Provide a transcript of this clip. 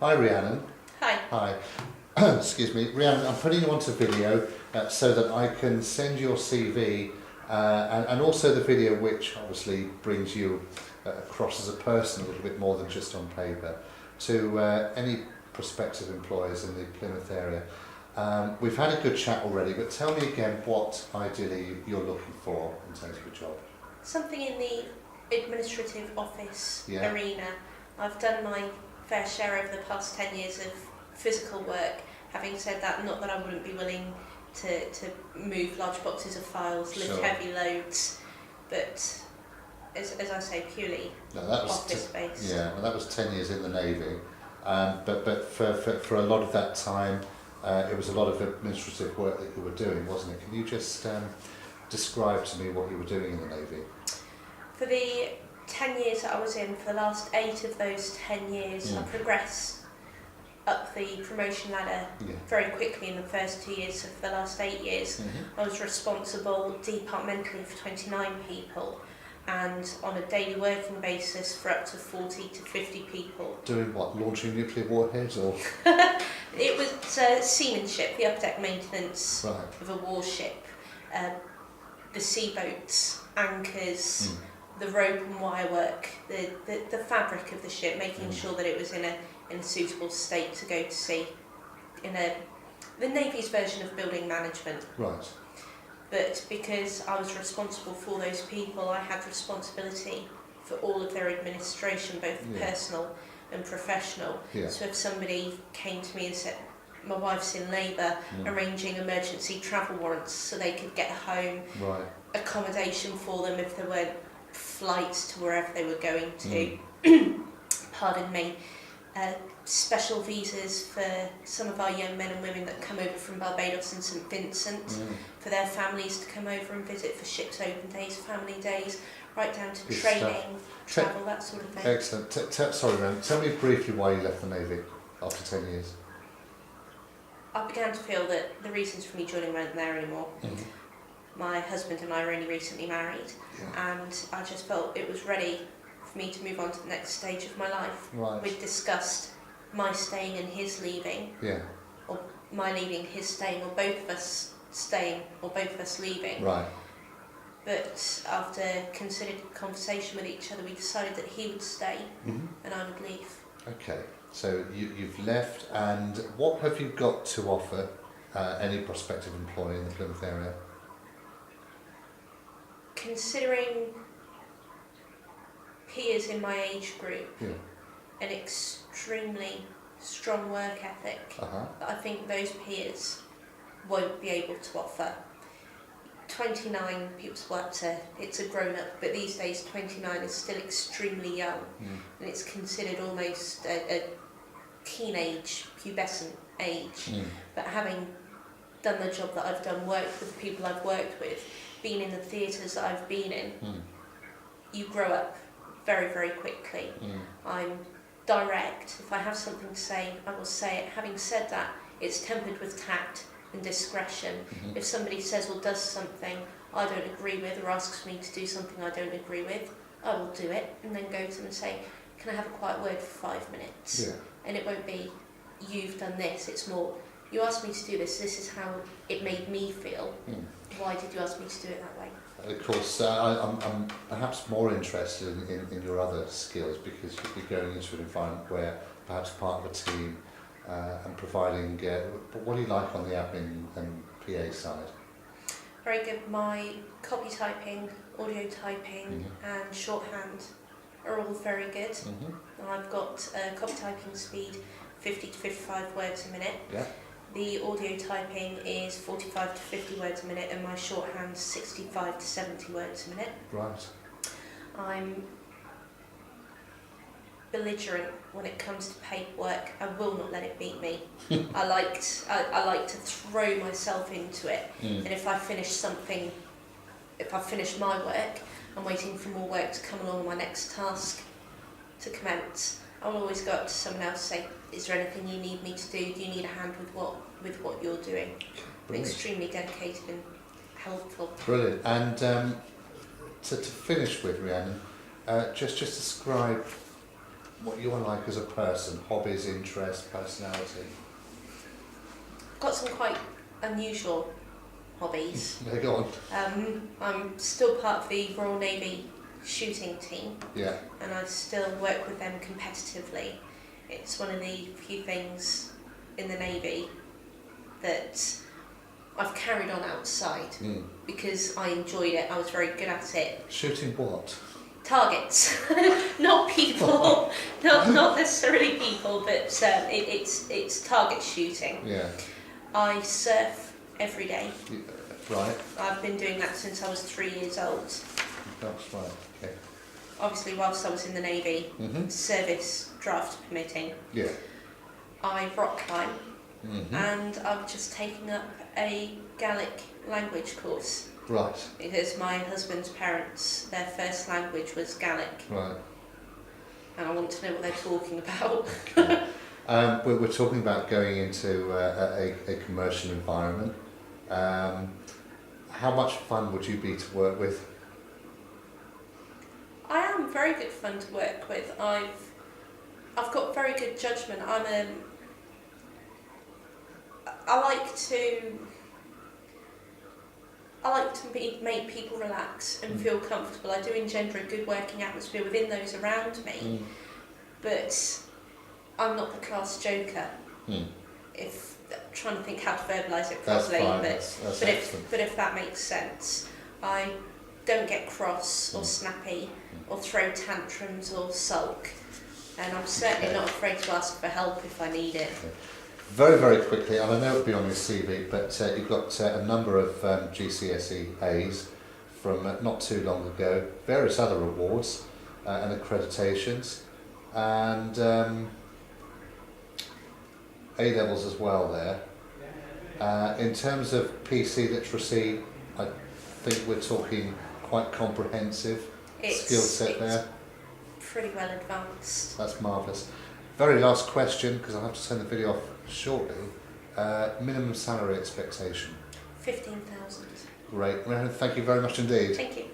Hi Rhiannon. Hi. Hi. Excuse me. Rhiannon, I'm putting you onto video so that I can send your CV and also the video, which obviously brings you across as a person a little bit more than just on paper, to any prospective employers in the Plymouth area. We've had a good chat already, but tell me again what ideally you're looking for in terms of a job. Something in the administrative office Yeah. arena. I've done my fair share over the past 10 years of physical work. Having said that, not that I wouldn't be willing to move large boxes of files, lift Sure. heavy loads, but as I say, purely No, that was office based. Yeah, well, that was 10 years in the Navy, but for a lot of that time, it was a lot of administrative work that you were doing, wasn't it? Can you just describe to me what you were doing in the Navy? For the 10 years that I was in, for the last 8 of those 10 years, I progressed up the promotion ladder very quickly in the first 2 years. So for the last 8 years, I was responsible departmentally for 29 people, and on a daily working basis for up to 40 to 50 people. Doing what? Launching nuclear warheads or? It was seamanship, the updeck maintenance of a warship, the sea boats, anchors, the rope and wire work, the fabric of the ship, making sure that it was in a suitable state to go to sea, in the Navy's version of building management. Right. But because I was responsible for those people, I had responsibility for all of their administration, both personal and professional. So if somebody came to me and said, my wife's in labour, arranging emergency travel warrants so they could get home, accommodation for them if there weren't flights to wherever they were going to, pardon me, special visas for some of our young men and women that come over from Barbados and St Vincent, for their families to come over and visit for ships open days, family days, right down to Good training, travel, that sort of thing. Excellent. Sorry, man. Tell me briefly why you left the Navy after 10 years. I began to feel that the reasons for me joining weren't there anymore. My husband and I were only recently married, and I just felt it was ready for me to move on to the next stage of my life. We'd discussed my staying and his leaving, or my leaving, his staying, or both of us staying, or both of us leaving. But after considered conversation with each other, we decided that he would stay and I would leave. Okay, so you've left, and what have you got to offer any prospective employee in the Plymouth area? Considering peers in my age group, an extremely strong work ethic that I think those peers won't be able to offer. 29, it's a grown up, but these days 29 is still extremely young, and it's considered almost a teenage, pubescent age. But having done the job that I've done, worked with the people I've worked with, been in the theatres that I've been in, you grow up very, very quickly. I'm direct. If I have something to say, I will say it. Having said that, it's tempered with tact and discretion. If somebody says or does something I don't agree with, or asks me to do something I don't agree with, I will do it and then go to them and say, can I have a quiet word for 5 minutes? And it won't be, you've done this, it's more, you asked me to do this, this is how it made me feel. Why did you ask me to do it that way? Of course, I'm perhaps more interested in your other skills, because you'll be going into an environment where perhaps part of a team and providing, but what do you like on the admin and PA side? Very good. My copy typing, audio typing and shorthand are all very good. I've got copy typing speed 50 to 55 words a minute. The audio typing is 45 to 50 words a minute, and my shorthand 65 to 70 words a minute. I'm belligerent when it comes to paperwork. I will not let it beat me. I like to throw myself into it, and if I finish my work, I'm waiting for more work to come along on my next task to commence. I will always go up to someone else and say, is there anything you need me to do? Do you need a hand with what you're doing? I'm extremely dedicated and helpful. Brilliant. And to finish with, Rhiannon, just describe what you are like as a person, hobbies, interests, personality. I've got some quite unusual hobbies. Yeah, go on. I'm still part of the Royal Navy shooting team, Yeah. and I still work with them competitively. It's one of the few things in the Navy that I've carried on outside because I enjoyed it. I was very good at it. Shooting what? Targets, not people, not necessarily people, but it's target shooting. Yeah. I surf every day. Right. I've been doing that since I was 3 years old. That's right. Okay. Obviously, whilst I was in the Navy, service draft permitting. Yeah. I rock climb, and I've just taken up a Gaelic language course. Right. Because my husband's parents, their first language was Gaelic. Right. And I want to know what they're talking about. Okay. We're talking about going into a commercial environment. How much fun would you be to work with? I am very good fun to work with. I've got very good judgment. I like to make people relax and feel comfortable. I do engender a good working atmosphere within those around me, but I'm not the class joker. If trying to think how to verbalise it properly, but if that makes sense, I don't get cross or snappy or throw tantrums or sulk, and I'm certainly not afraid to ask for help if I need it. Okay. Very, very quickly, and I know it'll be on your CV, but you've got a number of GCSE A's from not too long ago, various other awards and accreditations, and A-levels as well there. In terms of PC literacy, I think we're talking quite comprehensive skill set there. Pretty well advanced. That's marvellous. Very last question, because I'll have to send the video off shortly. Minimum salary expectation? 15,000. Great. Rhiannon, thank you very much indeed. Thank you.